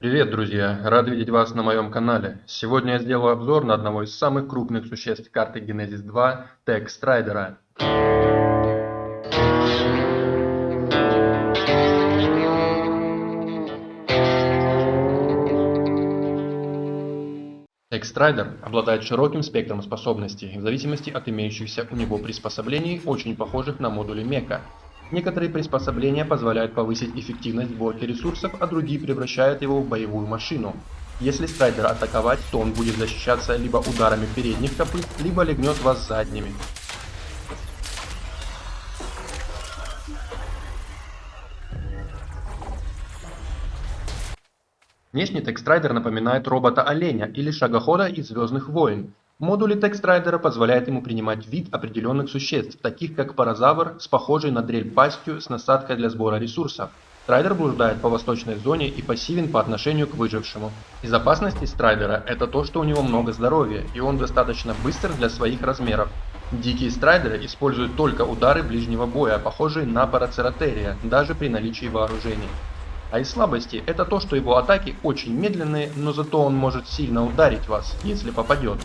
Привет, друзья! Рад видеть вас на моем канале. Сегодня я сделаю обзор на одного из самых крупных существ карты Genesis 2 Текстрайдера. Текстрайдер обладает широким спектром способностей, в зависимости от имеющихся у него приспособлений, очень похожих на модули Мека. Некоторые приспособления позволяют повысить эффективность сборки ресурсов, а другие превращают его в боевую машину. Если страйдера атаковать, то он будет защищаться либо ударами передних копыт, либо легнет вас задними. Внешне Текстрайдер напоминает робота-оленя или шагохода из «Звездных войн». Модули Текстрайдера позволяют ему принимать вид определенных существ, таких как паразавр с похожей на дрель пастью с насадкой для сбора ресурсов. Страйдер блуждает по восточной зоне и пассивен по отношению к выжившему. Из опасностей Страйдера это то, что у него много здоровья, и он достаточно быстр для своих размеров. Дикие страйдеры используют только удары ближнего боя, похожие на парацератерия, даже при наличии вооружений. А из слабости это то, что его атаки очень медленные, но зато он может сильно ударить вас, если попадет.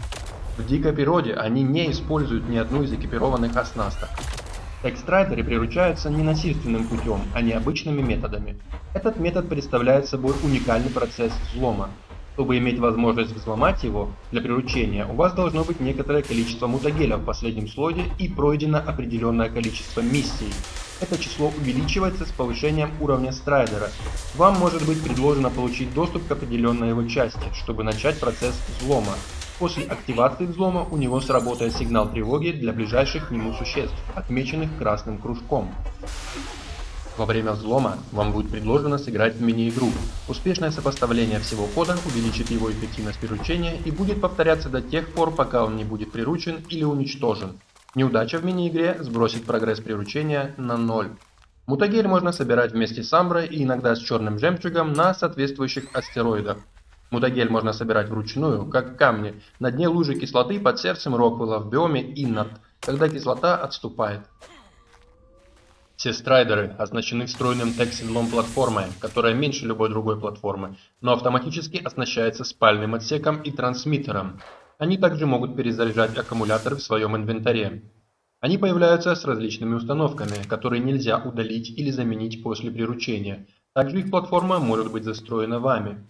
В дикой природе они не используют ни одну из экипированных оснасток. Текстрайдеры приручаются не насильственным путем, а необычными методами. Этот метод представляет собой уникальный процесс взлома. Чтобы иметь возможность взломать его, для приручения у вас должно быть некоторое количество мутагеля в последнем слоте и пройдено определенное количество миссий. Это число увеличивается с повышением уровня страйдера. Вам может быть предложено получить доступ к определенной его части, чтобы начать процесс взлома. После активации взлома у него сработает сигнал тревоги для ближайших к нему существ, отмеченных красным кружком. Во время взлома вам будет предложено сыграть в мини-игру. Успешное сопоставление всего кода увеличит его эффективность приручения и будет повторяться до тех пор, пока он не будет приручен или уничтожен. Неудача в мини-игре сбросит прогресс приручения на 0. Мутагель можно собирать вместе с амброй и иногда с черным жемчугом на соответствующих астероидах. Мутагель можно собирать вручную, как камни, на дне лужи кислоты под сердцем Роквелла в биоме Иннард, когда кислота отступает. Все страйдеры оснащены встроенным текс-седлом платформой, которая меньше любой другой платформы, но автоматически оснащается спальным отсеком и трансмиттером. Они также могут перезаряжать аккумуляторы в своем инвентаре. Они появляются с различными установками, которые нельзя удалить или заменить после приручения. Также их платформа может быть застроена вами.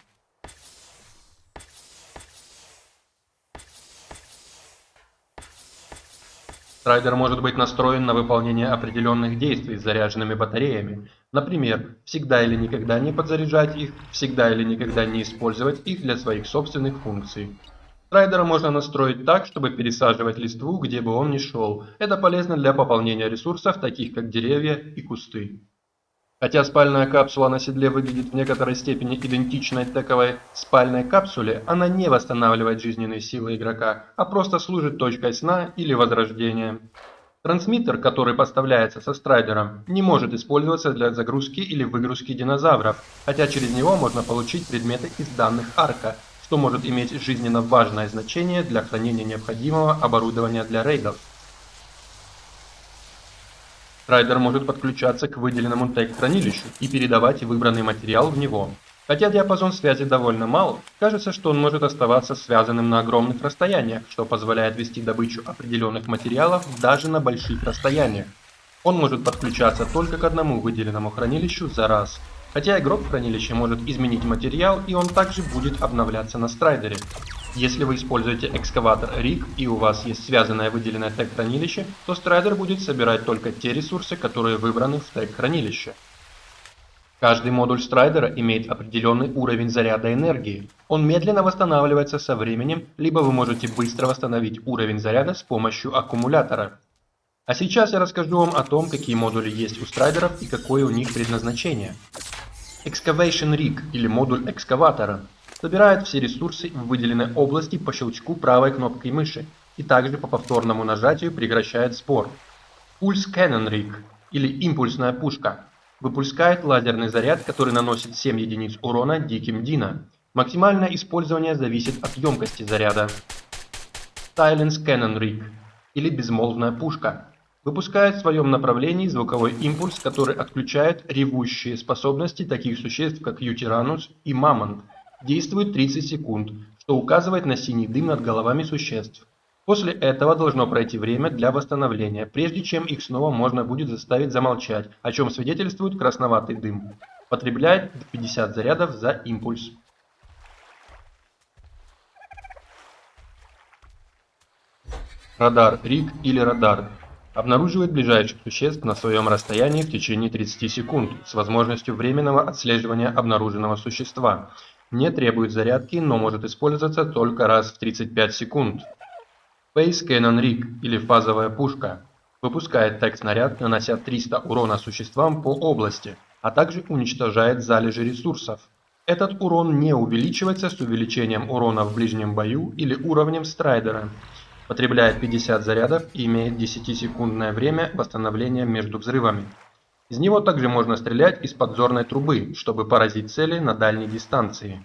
Страйдер может быть настроен на выполнение определенных действий с заряженными батареями. Например, всегда или никогда не подзаряжать их, всегда или никогда не использовать их для своих собственных функций. Страйдера можно настроить так, чтобы пересаживать листву, где бы он ни шел. Это полезно для пополнения ресурсов, таких как деревья и кусты. Хотя спальная капсула на седле выглядит в некоторой степени идентичной тековой спальной капсуле, она не восстанавливает жизненные силы игрока, а просто служит точкой сна или возрождения. Трансмиттер, который поставляется со страйдером, не может использоваться для загрузки или выгрузки динозавров, хотя через него можно получить предметы из данных арка, что может иметь жизненно важное значение для хранения необходимого оборудования для рейдов. Страйдер может подключаться к выделенному тег-хранилищу и передавать выбранный материал в него. Хотя диапазон связи довольно мал, кажется, что он может оставаться связанным на огромных расстояниях, что позволяет вести добычу определенных материалов даже на больших расстояниях. Он может подключаться только к одному выделенному хранилищу за раз. Хотя игрок в хранилище может изменить материал, и он также будет обновляться на страйдере. Если вы используете экскаватор Риг и у вас есть связанное выделенное тег-хранилище, то страйдер будет собирать только те ресурсы, которые выбраны в тег-хранилище. Каждый модуль страйдера имеет определенный уровень заряда энергии. Он медленно восстанавливается со временем, либо вы можете быстро восстановить уровень заряда с помощью аккумулятора. А сейчас я расскажу вам о том, какие модули есть у страйдеров и какое у них предназначение. Excavation Rig или модуль экскаватора собирает все ресурсы в выделенной области по щелчку правой кнопкой мыши и также по повторному нажатию прекращает сбор. Pulse Cannon Rig или импульсная пушка выпускает лазерный заряд, который наносит 7 единиц урона диким Дина. Максимальное использование зависит от емкости заряда. Silence Cannon Rig или безмолвная пушка выпускает в своем направлении звуковой импульс, который отключает ревущие способности таких существ, как Ютиранус и Мамонт. действует 30 секунд, что указывает на синий дым над головами существ. После этого должно пройти время для восстановления, прежде чем их снова можно будет заставить замолчать, о чем свидетельствует красноватый дым. Потребляет 50 зарядов за импульс. Радар Риг или радар обнаруживает ближайших существ на своем расстоянии в течение 30 секунд с возможностью временного отслеживания обнаруженного существа. Не требует зарядки, но может использоваться только раз в 35 секунд. Phase Cannon Rig или фазовая пушка выпускает тег-снаряд, нанося 300 урона существам по области, а также уничтожает залежи ресурсов. Этот урон не увеличивается с увеличением урона в ближнем бою или уровнем страйдера. Потребляет 50 зарядов и имеет 10-секундное время восстановления между взрывами. Из него также можно стрелять из подзорной трубы, чтобы поразить цели на дальней дистанции.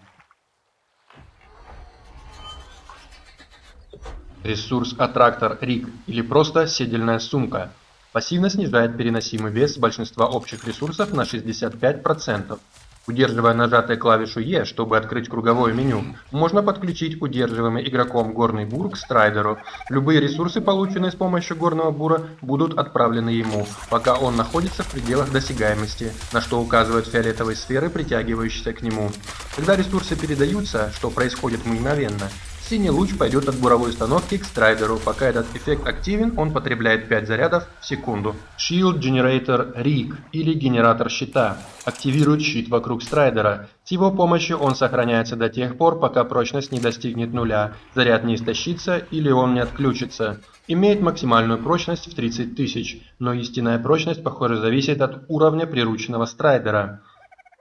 Ресурс Аттрактор Риг или просто седельная сумка пассивно снижает переносимый вес большинства общих ресурсов на 65%. Удерживая нажатой клавишу E, чтобы открыть круговое меню, можно подключить удерживаемый игроком горный бур к страйдеру. Любые ресурсы, полученные с помощью горного бура, будут отправлены ему, пока он находится в пределах досягаемости, на что указывают фиолетовые сферы, притягивающиеся к нему. Когда ресурсы передаются, что происходит мгновенно, синий луч пойдет от буровой установки к страйдеру. Пока этот эффект активен, он потребляет 5 зарядов в секунду. Shield Generator Rig или генератор щита активирует щит вокруг страйдера. С его помощью он сохраняется до тех пор, пока прочность не достигнет нуля, заряд не истощится или он не отключится. Имеет максимальную прочность в 30 тысяч, но истинная прочность, похоже, зависит от уровня прирученного страйдера.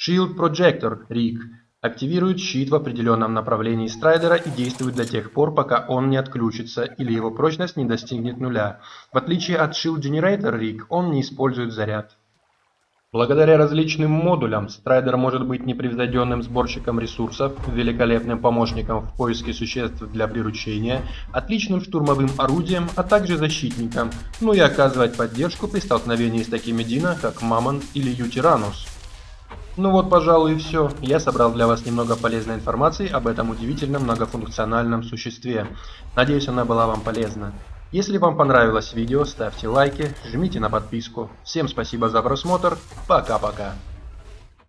Shield Projector Rig активирует щит в определенном направлении страйдера и действует до тех пор, пока он не отключится или его прочность не достигнет нуля. В отличие от Shield Generator Rig, он не использует заряд. Благодаря различным модулям, страйдер может быть непревзойденным сборщиком ресурсов, великолепным помощником в поиске существ для приручения, отличным штурмовым орудием, а также защитником, ну и оказывать поддержку при столкновении с такими дино, как Мамонт или Ютиранус. Ну вот, пожалуй, и все. Я собрал для вас немного полезной информации об этом удивительном многофункциональном существе. Надеюсь, она была вам полезна. Если вам понравилось видео, ставьте лайки, жмите на подписку. Всем спасибо за просмотр. Пока-пока.